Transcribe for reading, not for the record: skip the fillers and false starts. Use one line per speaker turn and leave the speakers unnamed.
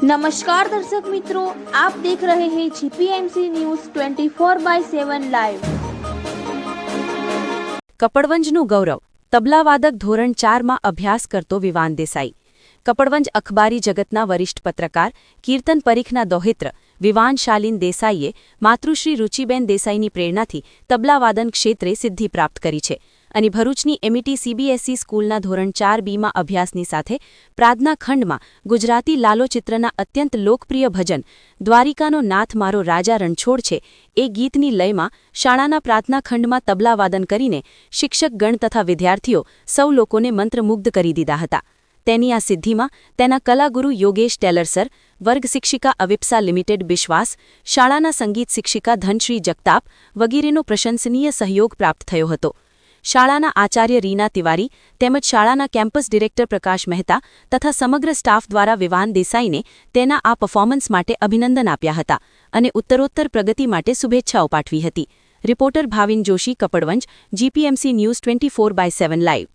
नमस्कार दर्शक मित्रों, आप देख रहे हैं जीपीएमसी न्यूज़ 24/7 લાઈવ।
કપડવંજનું ગૌરવ તબલાવાદક ધોરણ 4માં અભ્યાસ કરતો વિવાન દેસાઈ। કપડવંજ અખબારી જગતના વરિષ્ઠ પત્રકાર કીર્તન પરીખના દૌહિત્ર વિવાન શાલીન દેસાઈએ માતૃશ્રી રુચિબેન દેસાઈની પ્રેરણાથી તબલાવાદન ક્ષેત્રે સિદ્ધિ પ્રાપ્ત કરી છે અને ભરૂચની એમઈટી સીબીએસઈ સ્કૂલના ધોરણ 4બીમાં અભ્યાસની સાથે પ્રાર્થના ખંડમાં ગુજરાતી લાલોચિત્રના અત્યંત લોકપ્રિય ભજન દ્વારિકાનો નાથ મારો રાજા રણછોડ છે એ ગીતની લયમાં શાળાના પ્રાર્થના ખંડમાં તબલાવાદન કરીને શિક્ષકગણ તથા વિદ્યાર્થીઓ સૌ લોકોને મંત્રમુગ્ધ કરી દીધા હતા। તેની આ સિદ્ધિમાં તેના કલાગુરુ યોગેશ ટેલર સર, વર્ગ શિક્ષિકા અવિપ્સા લિમિટેડ બિશ્વાસ, શાળાના સંગીત શિક્ષિકા ધનશ્રી જગતાપ વગેરેનો પ્રશંસનીય સહયોગ પ્રાપ્ત થયો હતો। શાળાના આચાર્ય રીના તિવારી તેમજ શાળાના કેમ્પસ ડિરેક્ટર પ્રકાશ મહેતા તથા સમગ્ર સ્ટાફ દ્વારા વિવાન દેસાઈને તેના આ પરફોર્મન્સ માટે અભિનંદન આપ્યા હતા અને ઉત્તરોત્તર પ્રગતિ માટે શુભેચ્છાઓ પાઠવી હતી। Reporter Bhavin Joshi, Kapadvanj, GPMC news 24/7 live.